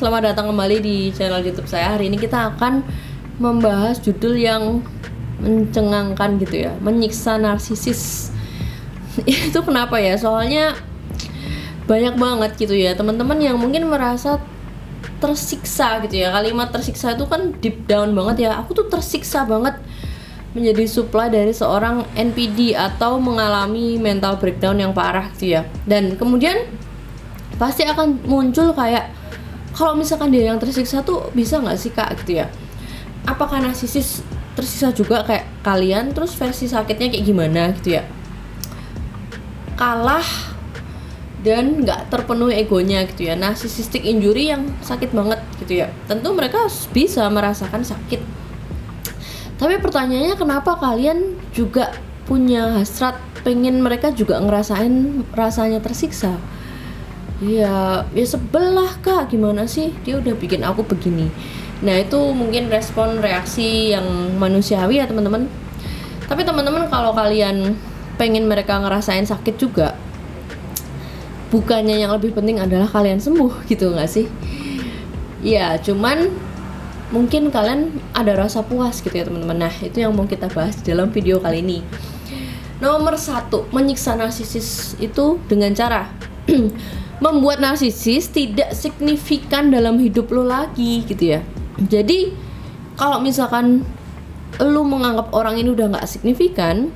selamat datang kembali di channel YouTube saya. Hari ini kita akan membahas judul yang mencengangkan gitu ya, menyiksa narsisis. Itu kenapa ya? Soalnya banyak banget gitu ya teman-teman yang mungkin merasa tersiksa gitu ya. Kalimat tersiksa itu kan deep down banget ya. Aku tuh tersiksa banget menjadi supply dari seorang NPD atau mengalami mental breakdown yang parah gitu ya. Dan kemudian pasti akan muncul kayak, kalau misalkan dia yang tersiksa tuh bisa nggak sih kak gitu ya? Apakah narsisis tersiksa juga kayak kalian? Terus versi sakitnya kayak gimana gitu ya? Kalah dan nggak terpenuhi egonya gitu ya. Narcissistic injury yang sakit banget gitu ya. Tentu mereka bisa merasakan sakit. Tapi pertanyaannya, kenapa kalian juga punya hasrat pengen mereka juga ngerasain rasanya tersiksa? Ya sebel lah kak, gimana sih dia udah bikin aku begini. Nah itu mungkin respon reaksi yang manusiawi ya teman-teman. Tapi teman-teman, kalau kalian pengen mereka ngerasain sakit juga, bukannya yang lebih penting adalah kalian sembuh gitu nggak sih? Ya cuman mungkin kalian ada rasa puas gitu ya teman-teman. Nah itu yang mau kita bahas di dalam video kali ini. Nomor 1, menyiksa narsisis itu dengan cara membuat narsisis tidak signifikan dalam hidup lo lagi gitu ya. Jadi kalau misalkan lo menganggap orang ini udah nggak signifikan,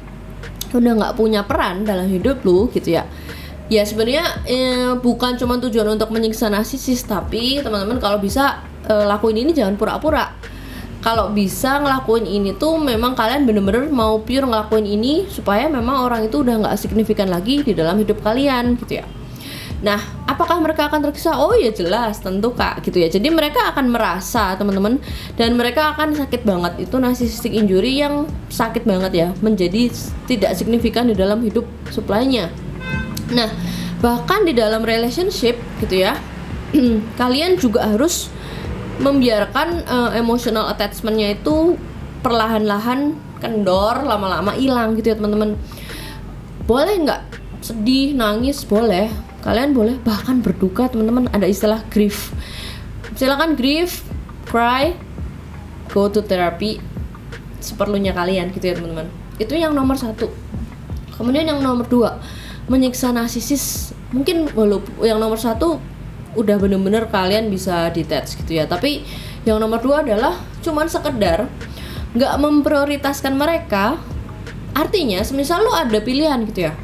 udah nggak punya peran dalam hidup lo gitu ya, ya sebenarnya bukan cuma tujuan untuk menyiksa narsisis, tapi teman-teman kalau bisa lakuin ini jangan pura-pura. Kalau bisa ngelakuin ini tuh memang kalian bener-bener mau pure ngelakuin ini supaya memang orang itu udah nggak signifikan lagi di dalam hidup kalian gitu ya. Nah, apakah mereka akan tersiksa? Oh ya jelas, tentu kak gitu ya. Jadi mereka akan merasa teman-teman, dan mereka akan sakit banget. Itu narcissistic injury yang sakit banget ya, menjadi tidak signifikan di dalam hidup supply-nya. Nah, bahkan di dalam relationship gitu ya, kalian juga harus membiarkan emotional attachment-nya itu perlahan-lahan kendor, lama-lama hilang gitu ya teman-teman. Boleh nggak sedih, nangis, boleh. Kalian boleh bahkan berduka teman-teman. Ada istilah grief. Silakan grief, cry, go to therapy seperlunya kalian gitu ya teman-teman. Itu yang nomor 1. Kemudian yang nomor 2, menyiksa narsisis. Mungkin yang nomor 1 udah bener-bener kalian bisa detach gitu ya. Tapi yang nomor 2 adalah cuman sekedar nggak memprioritaskan mereka. Artinya semisal lo ada pilihan gitu ya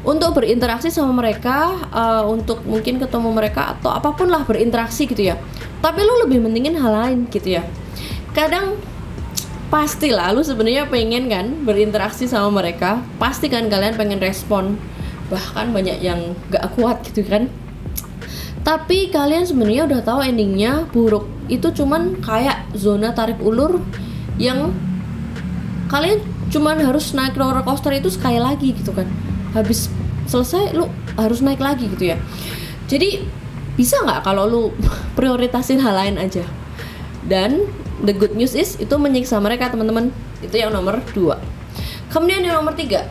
untuk berinteraksi sama mereka, untuk mungkin ketemu mereka atau apapun lah, berinteraksi gitu ya, tapi lu lebih mentingin hal lain gitu ya. Kadang pastilah lu sebenarnya pengen kan berinteraksi sama mereka, pasti kan kalian pengen respon, bahkan banyak yang gak kuat gitu kan. Tapi kalian sebenarnya udah tahu endingnya buruk. Itu cuman kayak zona tarik ulur yang kalian cuman harus naik roller coaster itu sekali lagi gitu kan. Habis selesai lu harus naik lagi gitu ya. Jadi bisa nggak kalau lu prioritasin hal lain aja? Dan the good news is itu menyiksa mereka teman-teman. Itu yang nomor 2. Kemudian yang nomor 3,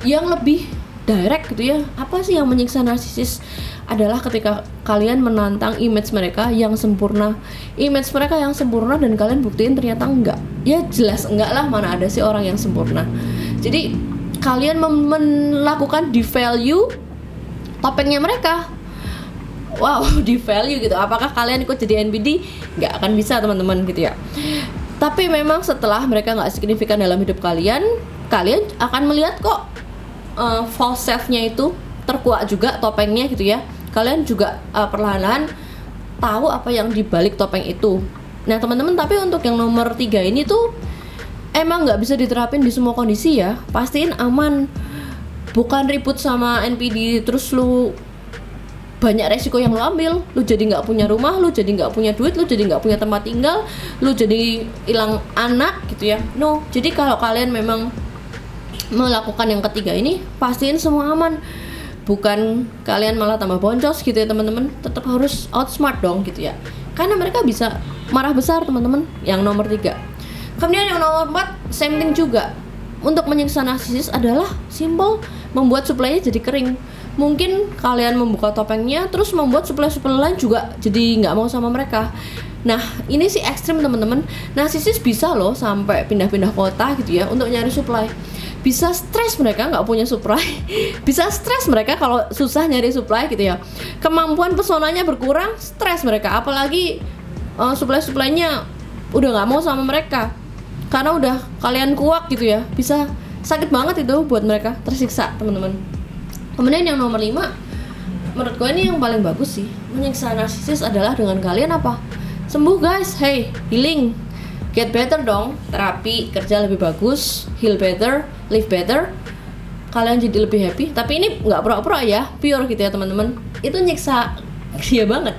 yang lebih direct gitu ya. Apa sih yang menyiksa narsisis? Adalah ketika kalian menantang image mereka yang sempurna. Image mereka yang sempurna dan kalian buktiin ternyata enggak. Ya jelas enggak lah, mana ada sih orang yang sempurna. Jadi kalian melakukan devalue topengnya mereka. Wow, devalue gitu. Apakah kalian ikut jadi NPD? Nggak akan bisa teman-teman gitu ya. Tapi memang setelah mereka nggak signifikan dalam hidup kalian, kalian akan melihat kok false self-nya itu terkuak juga topengnya gitu ya. Kalian juga perlahan-lahan tahu apa yang dibalik topeng itu. Nah teman-teman, tapi untuk yang nomor 3 ini tuh emang nggak bisa diterapin di semua kondisi ya. Pastiin aman. Bukan ribut sama NPD terus lu banyak resiko yang lu ambil. Lu jadi nggak punya rumah, lu jadi nggak punya duit, lu jadi nggak punya tempat tinggal, lu jadi hilang anak gitu ya. No, jadi kalau kalian memang melakukan yang ketiga ini, pastiin semua aman. Bukan kalian malah tambah boncos gitu ya teman-teman. Tetap harus outsmart dong gitu ya. Karena mereka bisa marah besar teman-teman. Yang nomor 3. Kemudian yang nomor 4, same thing juga. Untuk menyiksa narsisis adalah simple, membuat supply-nya jadi kering. mungkin kalian membuka topengnya terus membuat supplier lain juga jadi nggak mau sama mereka. Nah ini sih ekstrim teman-teman. Narsisis bisa loh sampai pindah-pindah kota gitu ya untuk nyari supply. Bisa stres mereka nggak punya supply. Bisa stres mereka kalau susah nyari supply gitu ya. Kemampuan pesonanya berkurang, stres mereka. Apalagi supply-nya udah nggak mau sama mereka karena udah kalian kuak gitu ya. Bisa sakit banget itu buat mereka, tersiksa teman-teman. Kemudian yang nomor 5, menurut gue ini yang paling bagus sih. Menyiksa narsisis adalah dengan kalian apa? Sembuh guys, hey, healing, get better dong, terapi, kerja lebih bagus, heal better, live better, kalian jadi lebih happy. Tapi ini nggak pura-pura ya, pure gitu ya teman-teman. Itu nyiksa dia banget.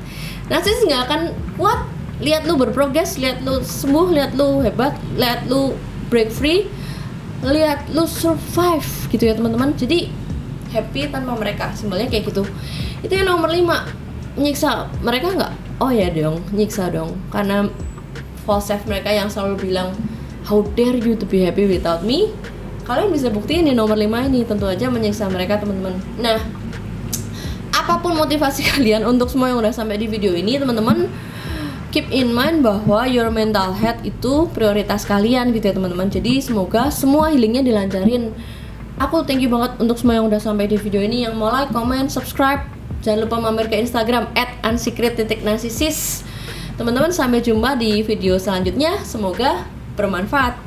Narsisis nggak akan kuat lihat lu berprogres, lihat lu sembuh, lihat lu hebat, lihat lu break free, lihat lu survive gitu ya teman-teman. Jadi happy tanpa mereka, simpelnya kayak gitu. Itu yang nomor 5. Nyiksa mereka nggak? Oh ya dong, nyiksa dong. Karena false self mereka yang selalu bilang how dare you to be happy without me. Kalian bisa buktiin di nomor 5 ini, tentu aja menyiksa mereka teman-teman. Nah, apapun motivasi kalian untuk semua yang udah sampai di video ini teman-teman, keep in mind bahwa your mental health itu prioritas kalian gitu ya teman-teman. Jadi semoga semua healingnya dilancarin. Aku thank you banget untuk semua yang udah sampai di video ini. Yang mau like, comment, subscribe, jangan lupa mampir ke Instagram @unsecret.narcissist. Teman-teman, sampai jumpa di video selanjutnya. Semoga bermanfaat.